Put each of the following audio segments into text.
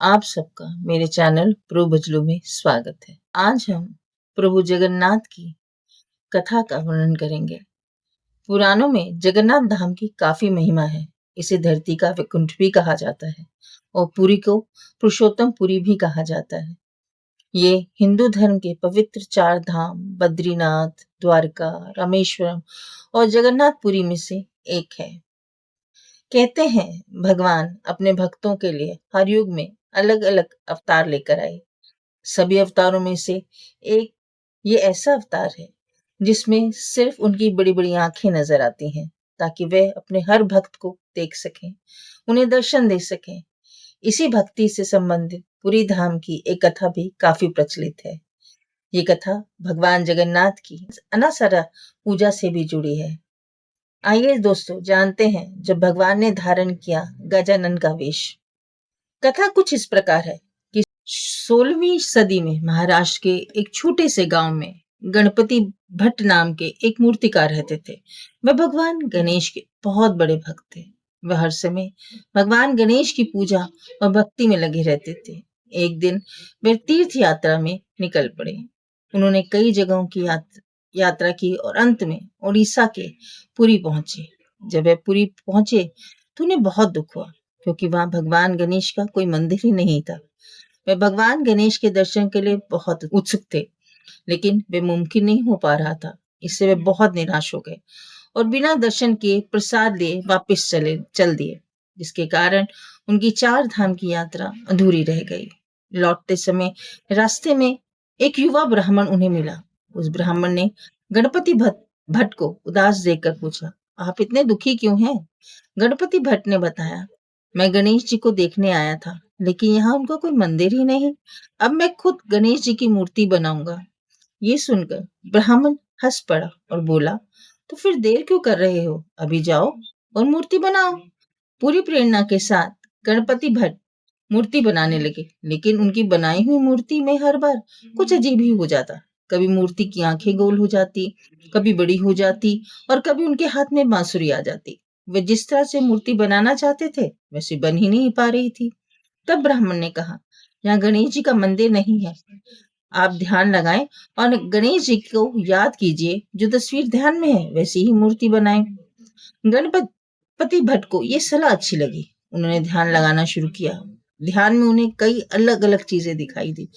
आप सबका मेरे चैनल प्रभु बचलू में स्वागत है। आज हम प्रभु जगन्नाथ की कथा का वर्णन करेंगे। पुराणों में जगन्नाथ धाम की काफी महिमा है। इसे धरती का वैकुंठ भी कहा जाता है और पुरी को पुरुषोत्तम पुरी भी कहा जाता है। ये हिंदू धर्म के पवित्र 4 धाम बद्रीनाथ, द्वारका, रामेश्वरम और जगन्नाथपुरी में से एक है। कहते हैं भगवान अपने भक्तों के लिए हर युग में अलग अलग अवतार लेकर आए। सभी अवतारों में से एक ये ऐसा अवतार है जिसमें सिर्फ उनकी बड़ी बड़ी आंखें नजर आती हैं ताकि वह अपने हर भक्त को देख सकें, उन्हें दर्शन दे सकें। इसी भक्ति से संबंधित पुरी धाम की एक कथा भी काफी प्रचलित है। ये कथा भगवान जगन्नाथ की अनासरा पूजा से भी जुड़ी है। आइए दोस्तों जानते हैं जब भगवान ने धारण किया गजानन का वेश। कथा कुछ इस प्रकार है कि 16वीं सदी में महाराष्ट्र के एक छोटे से गांव में गणपति भट्ट नाम के एक मूर्तिकार रहते थे। वह भगवान गणेश के बहुत बड़े भक्त थे। वह हर समय भगवान गणेश की पूजा और भक्ति में लगे रहते थे। एक दिन वे तीर्थ यात्रा में निकल पड़े। उन्होंने कई जगहों की यात्रा की और अंत में उड़ीसा के पुरी पहुंचे। जब वे पुरी पहुंचे तो उन्हें बहुत दुख हुआ क्योंकि वहां भगवान गणेश का कोई मंदिर ही नहीं था। वे भगवान गणेश के दर्शन के लिए बहुत उत्सुक थे, लेकिन वे मुमकिन नहीं हो पा रहा था। इससे वे बहुत निराश हो गए और बिना दर्शन किए प्रसाद लिए वापस चल दिए, जिसके कारण उनकी 4 धाम की यात्रा अधूरी रह गई। लौटते समय रास्ते में एक युवा ब्राह्मण उन्हें मिला। उस ब्राह्मण ने गणपति भट्ट को उदास देखकर पूछा, आप इतने दुखी क्यों हैं? गणपति भट्ट ने बताया, मैं गणेश जी को देखने आया था, लेकिन यहाँ उनका कोई मंदिर ही नहीं। अब मैं खुद गणेश जी की मूर्ति बनाऊंगा। ये सुनकर ब्राह्मण हंस पड़ा और बोला, तो फिर देर क्यों कर रहे हो? अभी जाओ और मूर्ति बनाओ। पूरी प्रेरणा के साथ गणपति भट्ट मूर्ति बनाने लगे, लेकिन उनकी बनाई हुई मूर्ति में हर बार कुछ अजीब ही हो जाता। कभी मूर्ति की आंखें गोल हो जाती, कभी बड़ी हो जाती और कभी उनके हाथ में बांसुरी आ जाती। वे जिस तरह से मूर्ति बनाना चाहते थे वैसे बन ही नहीं पा रही थी। तब ब्राह्मण ने कहा, यहाँ गणेश जी का मंदिर नहीं है। आप ध्यान लगाएं और गणेश जी को याद कीजिए। जो तस्वीर ध्यान में है वैसी ही मूर्ति बनाएं। गणपति भट्ट को ये सलाह अच्छी लगी। उन्होंने ध्यान लगाना शुरू किया। ध्यान में उन्हें कई अलग अलग चीजें दिखाई दी,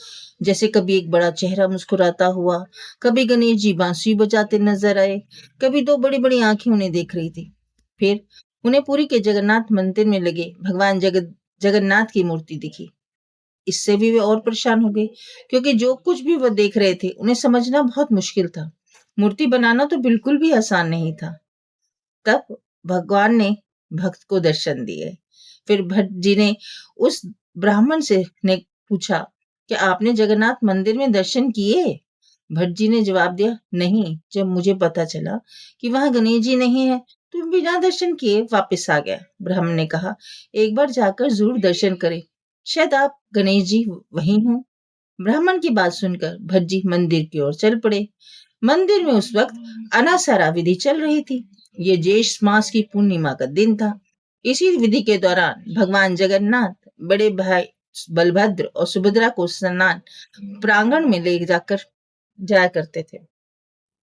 जैसे कभी एक बड़ा चेहरा मुस्कुराता हुआ, कभी गणेश जी बांसुरी बजाते नजर आए, कभी 2 बड़ी बड़ी आंखें उन्हें देख रही थी। फिर उन्हें पुरी के जगन्नाथ मंदिर में लगे भगवान जगन्नाथ की मूर्ति दिखी। इससे भी वे और परेशान हो गए क्योंकि जो कुछ भी वह देख रहे थे उन्हें समझना बहुत मुश्किल था। मूर्ति बनाना तो बिल्कुल भी आसान नहीं था। तब भगवान ने भक्त को दर्शन दिए। फिर भट्ट जी ने उस ब्राह्मण से ने पूछा कि आपने जगन्नाथ मंदिर में दर्शन किए? भट्ट जी ने जवाब दिया, नहीं। जब मुझे पता चला कि वहां गणेश जी नहीं है तो बिना दर्शन किए वापस आ गया। ब्राह्मण ने कहा, एक बार जाकर जरूर दर्शन करें, शायद आप गणेश जी वहीं हों। ब्राह्मण की बात सुनकर भट्ट जी मंदिर की ओर चल पड़े। मंदिर में उस वक्त अनासारा विधि चल रही थी। ये ज्येष्ठ मास की पूर्णिमा का दिन था। इसी विधि के दौरान भगवान जगन्नाथ बड़े भाई बलभद्र और सुभद्रा को स्नान प्रांगण में ले जाकर जाया करते थे।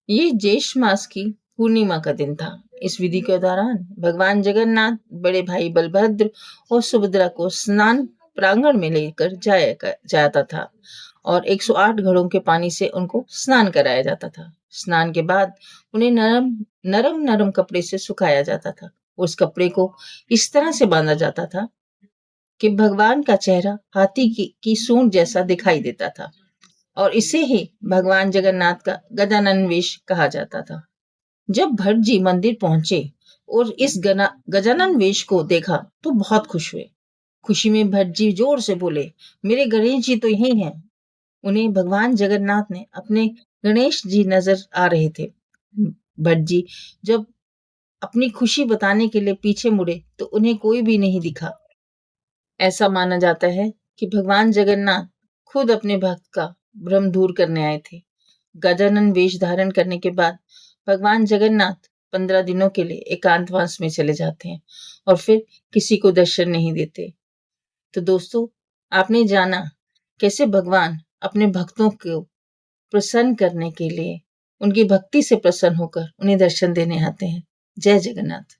ये ज्येष्ठ मास की पूर्णिमा का दिन था। इस विधि के दौरान भगवान जगन्नाथ बड़े भाई बलभद्र और सुभद्रा को स्नान प्रांगण में लेकर जाता था और 108 घड़ों के पानी से उनको स्नान कराया जाता था। स्नान के बाद उन्हें नरम नरम कपड़े से सुखाया जाता था। उस कपड़े को इस तरह से बांधा जाता था कि भगवान का चेहरा हाथी की सूंड जैसा दिखाई देता था और इसे ही भगवान जगन्नाथ का गजानन वेश कहा जाता था। जब भट्ट जी मंदिर पहुंचे और इस गजानन वेश को देखा तो बहुत खुश हुए। खुशी में भट्ट जी जोर से बोले, मेरे गणेश जी तो यही हैं। उन्हें भगवान जगन्नाथ ने अपने गणेश जी नजर आ रहे थे। भट्ट जी जब अपनी खुशी बताने के लिए पीछे मुड़े तो उन्हें कोई भी नहीं दिखा। ऐसा माना जाता है कि भगवान जगन्नाथ खुद अपने भक्त का भ्रम दूर करने आए थे। गजानन वेश धारण करने के बाद भगवान जगन्नाथ 15 दिनों के लिए एकांतवास में चले जाते हैं और फिर किसी को दर्शन नहीं देते। तो दोस्तों, आपने जाना कैसे भगवान अपने भक्तों को प्रसन्न करने के लिए उनकी भक्ति से प्रसन्न होकर उन्हें दर्शन देने आते हैं। जय जगन्नाथ।